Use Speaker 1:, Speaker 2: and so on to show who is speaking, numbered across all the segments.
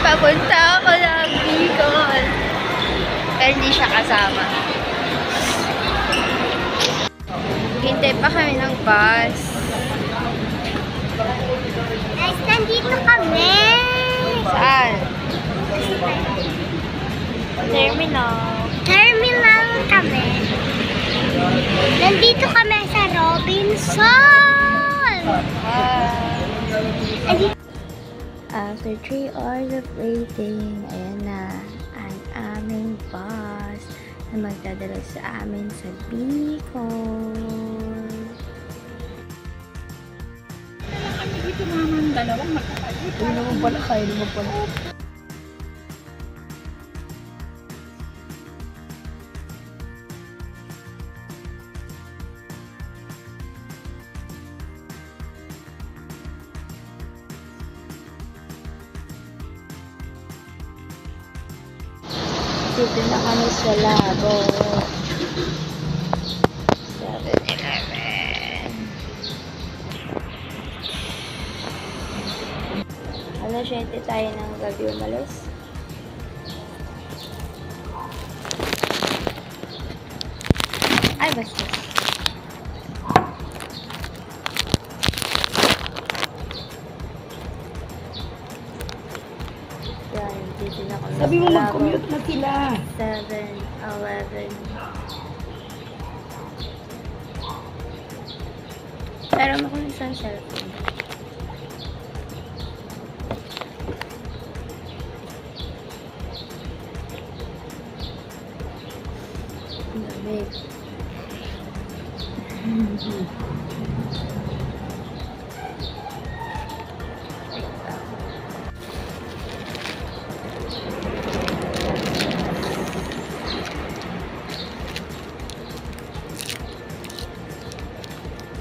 Speaker 1: Papunta ako ng Bicol. Pero hindi siya kasama. Hintay pa kami ng bus.
Speaker 2: Guys, nandito kami.
Speaker 1: Saan? Terminal.
Speaker 2: Terminal kami. Nandito kami sa Robinson.
Speaker 1: After 3 hours of waiting, ayan na ang aming bus na magdadala sa amin sa Bicol.
Speaker 3: Dito naman dalawang magkakalit. Hindi naman pala kayo naman pala.
Speaker 1: Dito na kami sa Labo. 7-Eleven. Alas 7 tayo ng gabi umalis. Ay, basta. Yan, dito na kami
Speaker 3: Sabi mo
Speaker 1: sa Labo.
Speaker 3: mag-commute na sila.
Speaker 1: 7-Eleven. Pero mo kung isang cellphone. Lamig.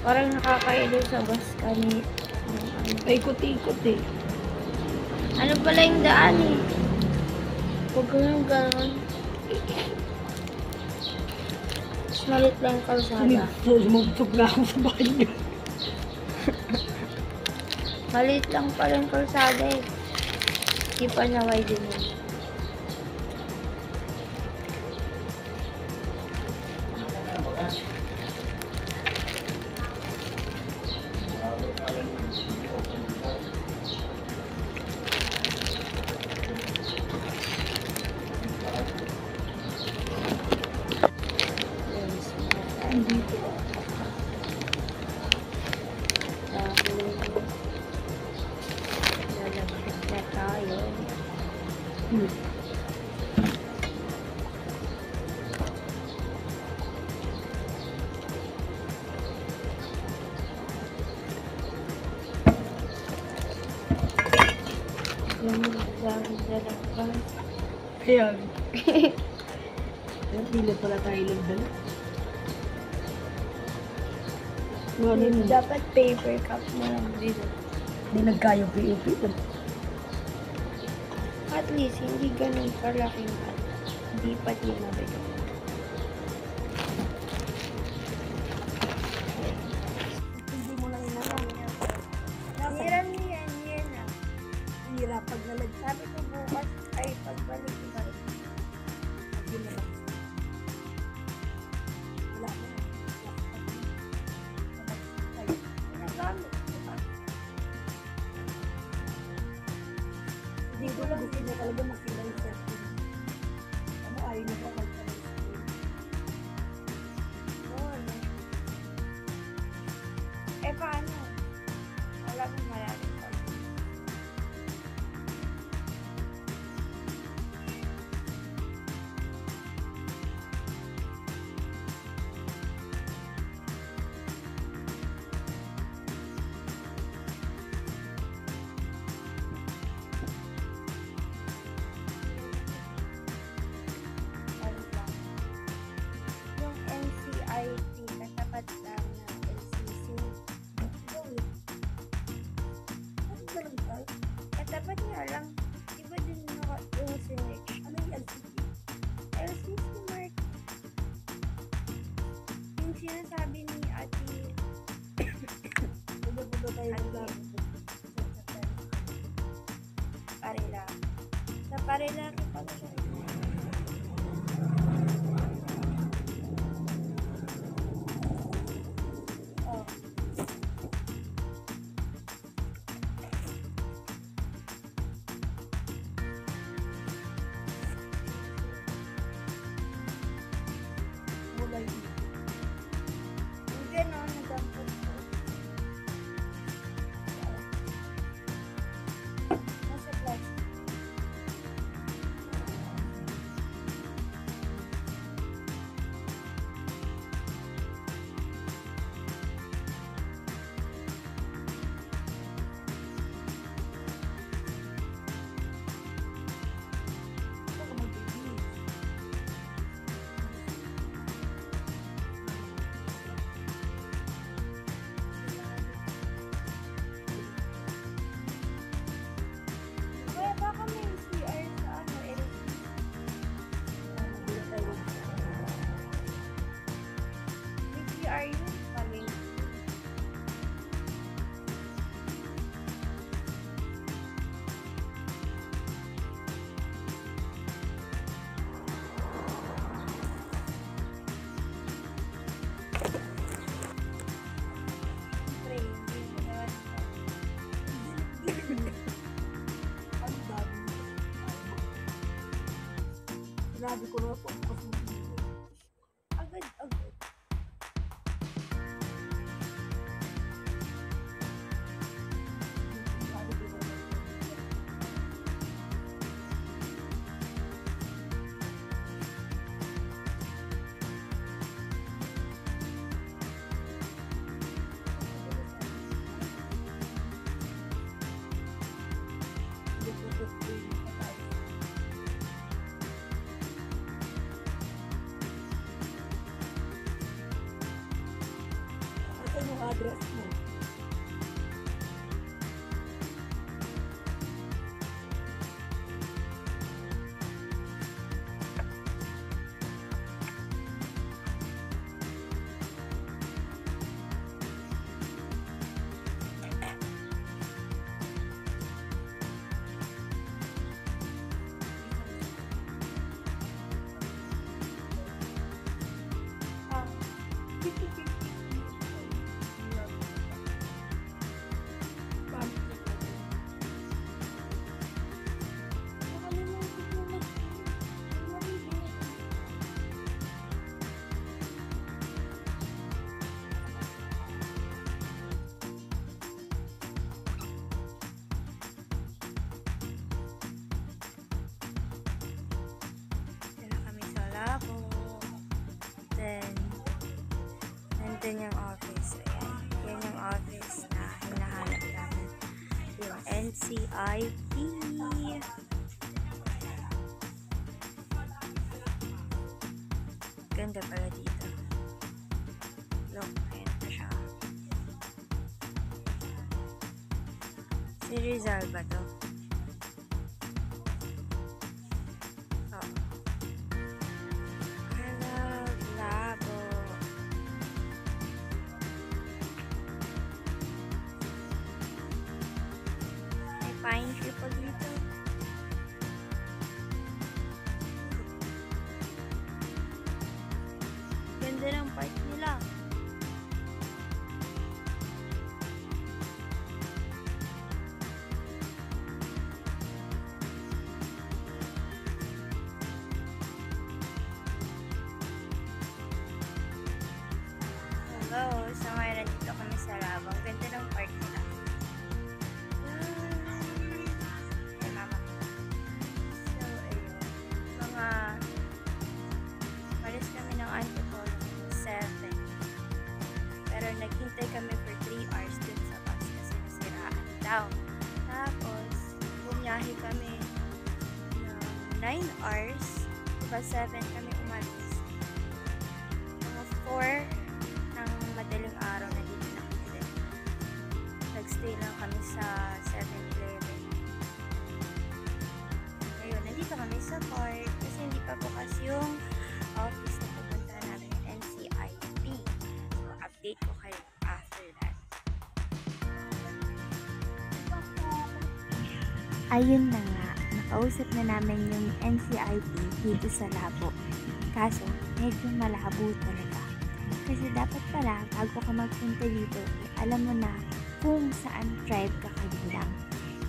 Speaker 1: Parang nakakailo sa bus kami.
Speaker 3: Paikot-ikot eh.
Speaker 1: Ano pala yung daan eh? Huwag ganun ganun. Mas malit lang yung kalsada.
Speaker 3: Sumugtog na ako sa bahay niyo.
Speaker 1: Malit lang pala yung kalsada eh. Hindi pa niya wide din yun.
Speaker 3: Kaya. Hindi pala tayo nagdala.
Speaker 1: Dapat paper cup na lang dito.
Speaker 3: Hindi nagkayo-piyo-piyo.
Speaker 1: At least, hindi ganun kalaking at hindi pati mabigat.
Speaker 3: Hindi mo lang inalang yan.
Speaker 1: Hiram yan na.
Speaker 3: Hira pag nalag.
Speaker 1: Sabi ko bukas ay pagbalik ko ba?
Speaker 3: Hindi na lang. Wala na.
Speaker 1: Nagamit ko pa.
Speaker 3: Hindi ko lang gusto niya talaga makita yung cellphone. Ano, ayaw na pa mag-cellphone.
Speaker 1: Ano? Eh paano? Wala kong malalim pa. Yung NCIT, katapat lang ng LCC. Katapat nga lang. Diba din yung sinig?
Speaker 3: Ano yung LCD?
Speaker 1: LCC Mark. Yung sinasabi ni Ate
Speaker 3: Pulo tayo ng
Speaker 1: Ate
Speaker 3: labo.
Speaker 1: Parila. Pare lang pala siya. Oh.
Speaker 3: Mulay dito.
Speaker 1: Hindi no, nadampot ko. Nasa plastic.
Speaker 3: Baka mag-ibig.
Speaker 1: Kuya, baka may CR sa ano, LC. May CR yun pala. Siyempre, hindi mo naman
Speaker 3: Ang dami. Sinabi ko na po kasi
Speaker 1: agad.
Speaker 3: Asan yung address mo?
Speaker 1: Ah, Dito na kami sa Laco. Then, nandun yung office. Ayan. Yan yung office na hinahanap namin. Yung NCIP. Ganda pala dito. Look, ayan pa siya. Si Rizal ba to? Oo. I love Lago. May pine tree pa dito. Ganda ng park nila. Hello, so ngayon nandito kami sa Lago. Ang ganda ng park nila. Ay, mama. So, ayun. Mga malis kami ng Antipolo 7. Pero naghintay kami for 3 hours dun sa bus kasi nasiraan daw. Tapos, bumiyahe kami ng 9 hours. Diba 7 kami umalis. Mga 4 ng madaling araw na dito na kami din. Nagstay lang kami sa 7-Eleven. Ngayon, nandito kami sa park kasi hindi pa bukas yung office na pupunta namin, NCIP. So, update ko kayo after that. Ayun na nga, nakausap na namin yung NCIP dito sa Labo. Kaso, medyo malabo talaga. Kasi dapat pala, bago ka magpunta dito, alam mo na kung saan tribe ka kabilang.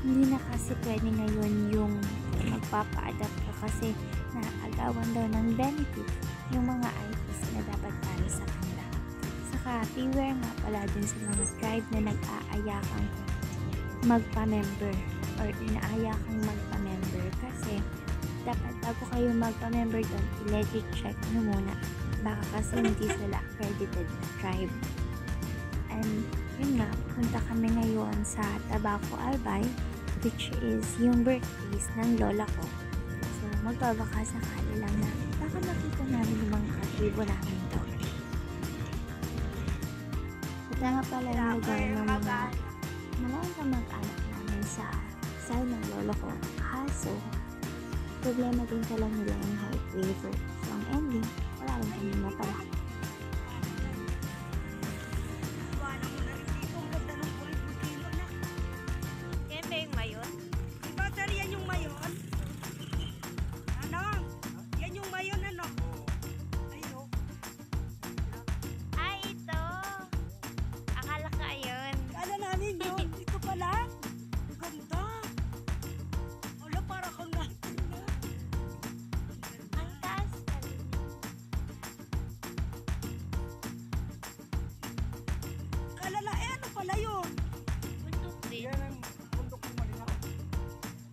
Speaker 1: Hindi na kasi pwede ngayon yung magpapa-adapt ka kasi naagawan daw ng benefit yung mga IPs na dapat para sa kanila. Saka, beware nga pala dun sa mga tribe na nag-aaya kang magpa-member or inaaya kang magpa-member kasi dapat bago kayo magpa-member doon, i-legit check nyo muna. Baka kasi hindi sila accredited na tribe. And yun nga, punta kami ngayon sa Tabaco Albay, which is yung birthplace ng lola ko. So, magbabaka sakali lang na baka makita namin yung mga katribo namin doon. Ito nga pala yung lugar ng mga malayang kamag-anak namin sa side ng lolo ko. Kaso, problema din pala nila yung height waiver. So, ang ending, wala rin kami mapala.
Speaker 2: Yan ba yung mayon?
Speaker 3: Diba, sir, yan yung mayon? Ano? Yan yung mayon, ano? Ayun.
Speaker 2: Ay, ito. Akala ka yun.
Speaker 3: Kala namin yun. Ito pala. Ganda. Wala, para kang natin na.
Speaker 2: Ang taas pala.
Speaker 3: Kala na, ano pala yun?
Speaker 2: Bundok din.
Speaker 3: Yan ang bundok ng Malinaw.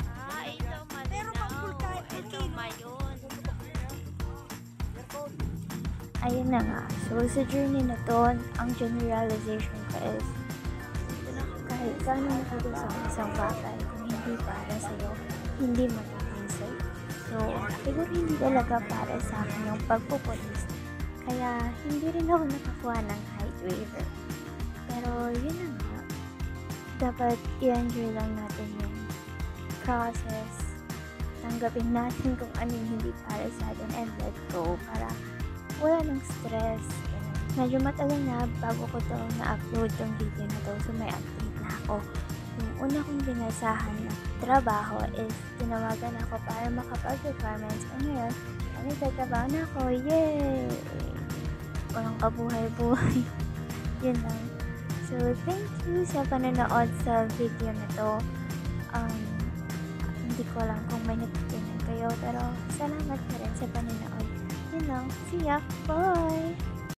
Speaker 2: Ah, ito malinaw.
Speaker 3: Pero pag volcano,
Speaker 2: Ito mayon.
Speaker 1: Ayun na nga. So, sa journey na to, ang generalization ko is kahit gano'n nakagusang isang bagay kung hindi para sa'yo, hindi magiging sa'yo. So, siguro hindi talaga para sa akin yung pagpupulis. Kaya, hindi rin ako nakakuha ng height waiver. Pero, yun na nga. Dapat i-enjoy lang natin yung process. Tanggapin natin kung ano yung hindi para sa atin and let go para wala ng stress. Ganun. Medyo matagal na bago ko to na-upload tong video na to. So, may update na ako. Yung una kong binasahan na trabaho is tinawagan ako para makapag-requirements. And ngayon, nagtatrabaho na ako. Yay! Walang kabuhay-buhay. Yun lang. So, thank you sa panonood sa video na to. Hindi ko alam kung may natutunan kayo, pero salamat pa rin sa panonood. Yun lang. See ya! Bye!